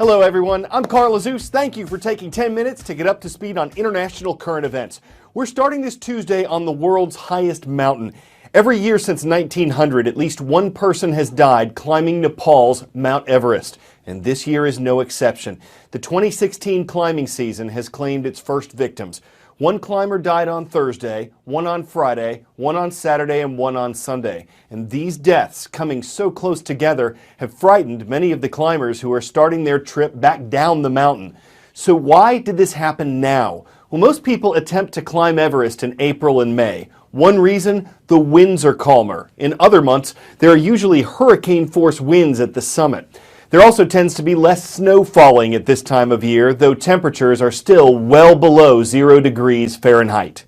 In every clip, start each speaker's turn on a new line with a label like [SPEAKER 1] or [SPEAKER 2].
[SPEAKER 1] Hello everyone, I'm Carl Azus. Thank you for taking 10 minutes to get up to speed on international current events. We're starting this Tuesday on the world's highest mountain. Every year since 1900, at least one person has died climbing Nepal's Mount Everest, and this year is no exception. The 2016 climbing season has claimed its first victims. One climber died on Thursday, one on Friday, one on Saturday, and one on Sunday. And these deaths, coming so close together, have frightened many of the climbers who are starting their trip back down the mountain. So why did this happen now? Well, most people attempt to climb Everest in April and May. One reason, the winds are calmer. In other months, there are usually hurricane-force winds at the summit. There also tends to be less snow falling at this time of year, though temperatures are still well below 0 degrees Fahrenheit.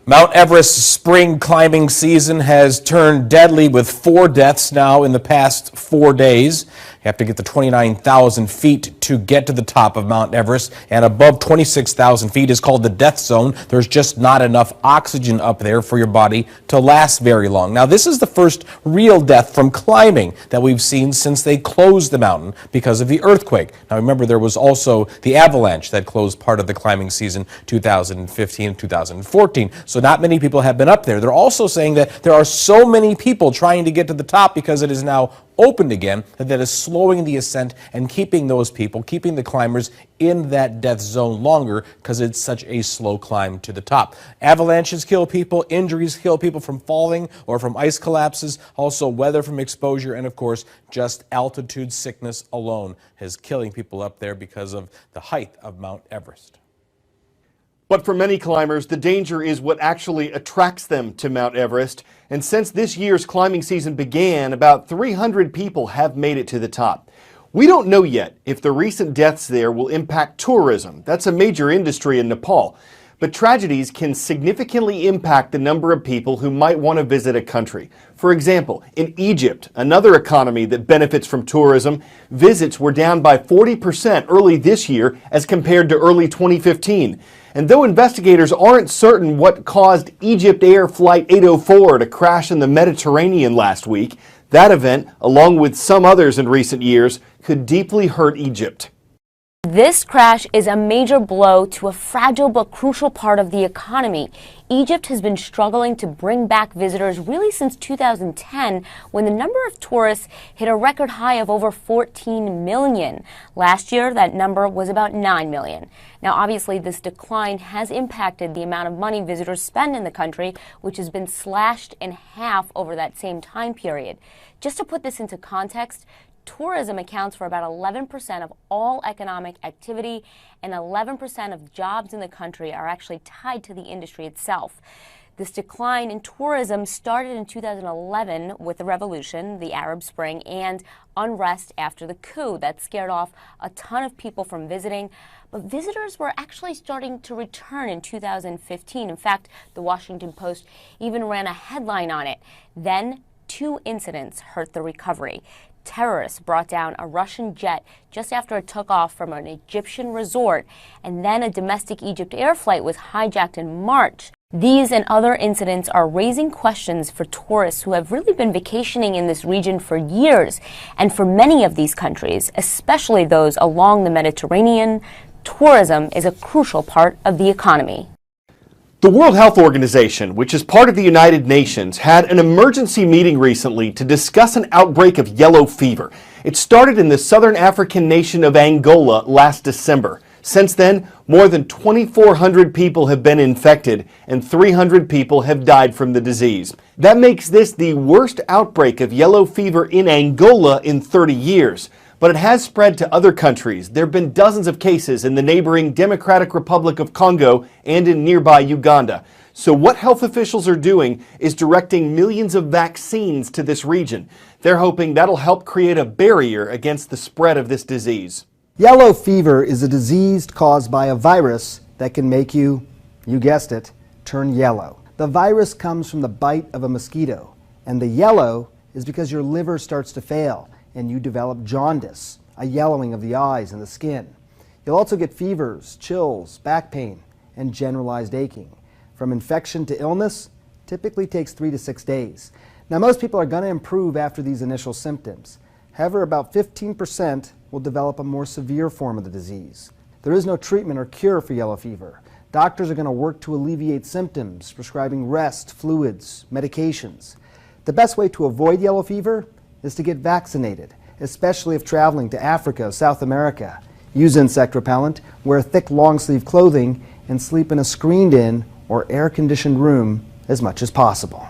[SPEAKER 2] Mount Everest's spring climbing season has turned deadly with 4 deaths now in the past 4 days. You have to get to 29,000 feet to get to the top of Mount Everest, and above 26,000 feet is called the death zone. There's just not enough oxygen up there for your body to last very long. Now, this is the first real death from climbing that we've seen since they closed the mountain because of the earthquake. Now, remember, there was also the avalanche that closed part of the climbing season 2015 and 2014. So not many people have been up there. They're also saying that there are so many people trying to get to the top because it is now opened again, that is slowing the ascent and keeping those people, keeping the climbers in that death zone longer because it's such a slow climb to the top. Avalanches kill people, injuries kill people from falling or from ice collapses, also weather from exposure, and of course, just altitude sickness alone is killing people up there because of the height of Mount Everest.
[SPEAKER 1] But for many climbers, the danger is what actually attracts them to Mount Everest. And since this year's climbing season began, about 300 people have made it to the top. We don't know yet if the recent deaths there will impact tourism. That's a major industry in Nepal. But tragedies can significantly impact the number of people who might want to visit a country. For example, in Egypt, another economy that benefits from tourism, visits were down by 40% early this year as compared to early 2015. And though investigators aren't certain what caused Egypt Air Flight 804 to crash in the Mediterranean last week, that event, along with some others in recent years, could deeply hurt Egypt.
[SPEAKER 3] This crash is a major blow to a fragile but crucial part of the economy. Egypt has been struggling to bring back visitors really since 2010, when the number of tourists hit a record high of over 14 million. Last year, that number was about 9 million. Now, obviously, this decline has impacted the amount of money visitors spend in the country, which has been slashed in half over that same time period. Just to put this into context, tourism accounts for about 11% of all economic activity, and 11% of jobs in the country are actually tied to the industry itself. This decline in tourism started in 2011 with the revolution, the Arab Spring, and unrest after the coup that scared off a ton of people from visiting. But visitors were actually starting to return in 2015. In fact, the Washington Post even ran a headline on it. Then 2 incidents hurt the recovery. Terrorists brought down a Russian jet just after it took off from an Egyptian resort, and then a domestic Egypt Air flight was hijacked in March. These and other incidents are raising questions for tourists who have really been vacationing in this region for years. And for many of these countries, especially those along the Mediterranean, tourism is a crucial part of the economy.
[SPEAKER 1] The World Health Organization, which is part of the United Nations, had an emergency meeting recently to discuss an outbreak of yellow fever. It started in the southern African nation of Angola last December. Since then, more than 2,400 people have been infected and 300 people have died from the disease. That makes this the worst outbreak of yellow fever in Angola in 30 years. But it has spread to other countries. There have been dozens of cases in the neighboring Democratic Republic of Congo and in nearby Uganda. So what health officials are doing is directing millions of vaccines to this region. They're hoping that'll help create a barrier against the spread of this disease.
[SPEAKER 4] Yellow fever is a disease caused by a virus that can make you guessed it, turn yellow. The virus comes from the bite of a mosquito, and the yellow is because your liver starts to fail and you develop jaundice, a yellowing of the eyes and the skin. You'll also get fevers, chills, back pain, and generalized aching. From infection to illness, typically takes 3 to 6 days. Now, most people are going to improve after these initial symptoms. However, about 15% will develop a more severe form of the disease. There is no treatment or cure for yellow fever. Doctors are going to work to alleviate symptoms, prescribing rest, fluids, medications. The best way to avoid yellow fever is to get vaccinated, especially if traveling to Africa, South America. Use insect repellent, wear thick long-sleeve clothing, and sleep in a screened-in or air-conditioned room as much as possible.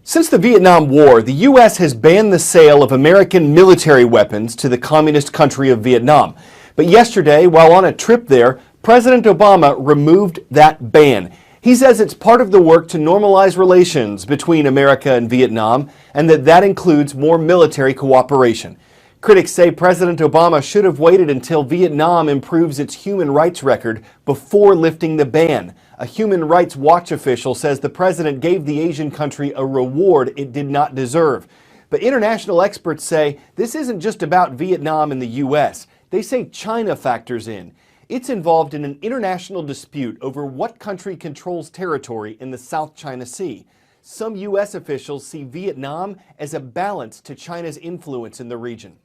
[SPEAKER 1] Since the Vietnam War, the U.S. has banned the sale of American military weapons to the communist country of Vietnam. But yesterday, while on a trip there, President Obama removed that ban. He says it's part of the work to normalize relations between America and Vietnam, and that includes more military cooperation. Critics say President Obama should have waited until Vietnam improves its human rights record before lifting the ban. A Human Rights Watch official says the president gave the Asian country a reward it did not deserve. But international experts say this isn't just about Vietnam and the U.S. They say China factors in. It's involved in an international dispute over what country controls territory in the South China Sea. Some U.S. officials see Vietnam as a balance to China's influence in the region.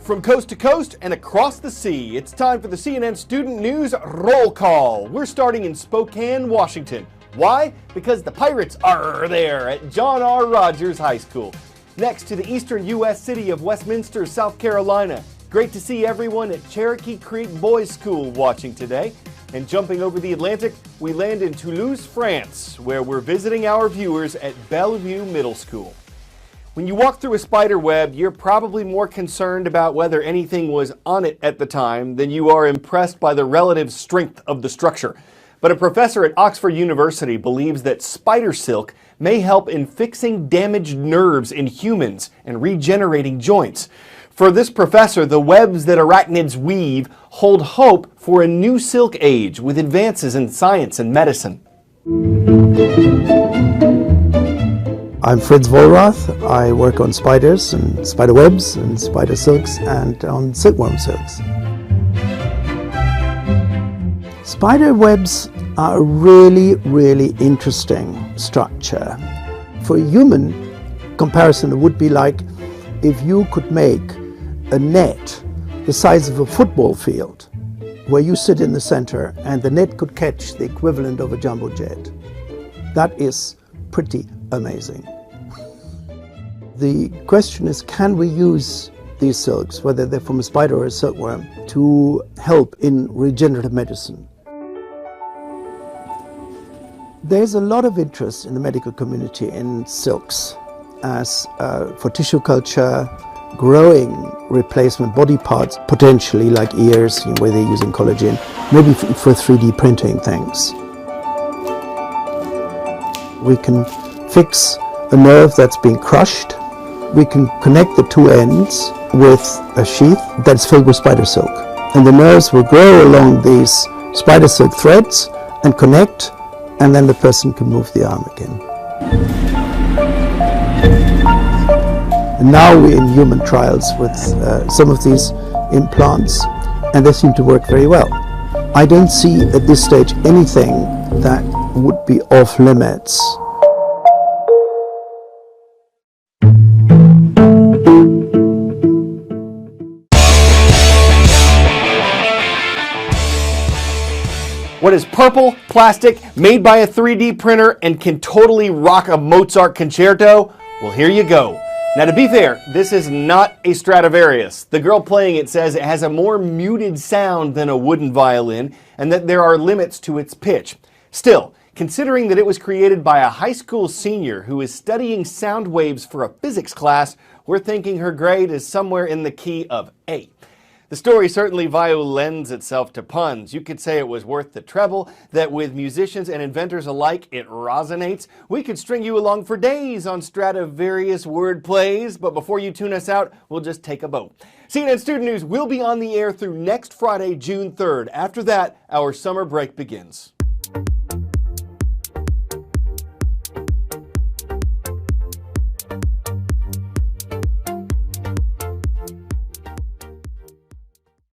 [SPEAKER 1] From coast to coast and across the sea, it's time for the CNN Student News Roll Call. We're starting in Spokane, Washington. Why? Because the Pirates are there at John R. Rogers High School. Next to the eastern U.S. city of Westminster, South Carolina. Great to see everyone at Cherokee Creek Boys School watching today. And jumping over the Atlantic, we land in Toulouse, France, where we're visiting our viewers at Bellevue Middle School. When you walk through a spider web, you're probably more concerned about whether anything was on it at the time than you are impressed by the relative strength of the structure. But a professor at Oxford University believes that spider silk may help in fixing damaged nerves in humans and regenerating joints. For this professor, the webs that arachnids weave hold hope for a new silk age with advances in science and medicine.
[SPEAKER 5] I'm Fritz Wohlrath. I work on spiders and spider webs and spider silks and on silkworm silks. Spider webs are a really, really interesting structure. For a human comparison, it would be like if you could make a net the size of a football field where you sit in the center and the net could catch the equivalent of a jumbo jet. That is pretty amazing. The question is, can we use these silks, whether they're from a spider or a silkworm, to help in regenerative medicine? There's a lot of interest in the medical community in silks as for tissue culture, growing replacement body parts, potentially like ears, where they're using collagen, maybe for 3D printing things. We can fix a nerve that's been crushed. We can connect the two ends with a sheath that's filled with spider silk. And the nerves will grow along these spider silk threads and connect, and then the person can move the arm again. And now we're in human trials with some of these implants, and they seem to work very well. I don't see at this stage anything that would be off limits.
[SPEAKER 1] What is purple, plastic, made by a 3D printer, and can totally rock a Mozart concerto? Well, here you go. Now, to be fair, this is not a Stradivarius. The girl playing it says it has a more muted sound than a wooden violin, and that there are limits to its pitch. Still, considering that it was created by a high school senior who is studying sound waves for a physics class, we're thinking her grade is somewhere in the key of A. The story certainly lends itself to puns. You could say it was worth the trouble, that with musicians and inventors alike, it resonates. We could string you along for days on Stradivarius word plays, but before you tune us out, we'll just take a boat. CNN Student News will be on the air through next Friday, June 3rd. After that, our summer break begins.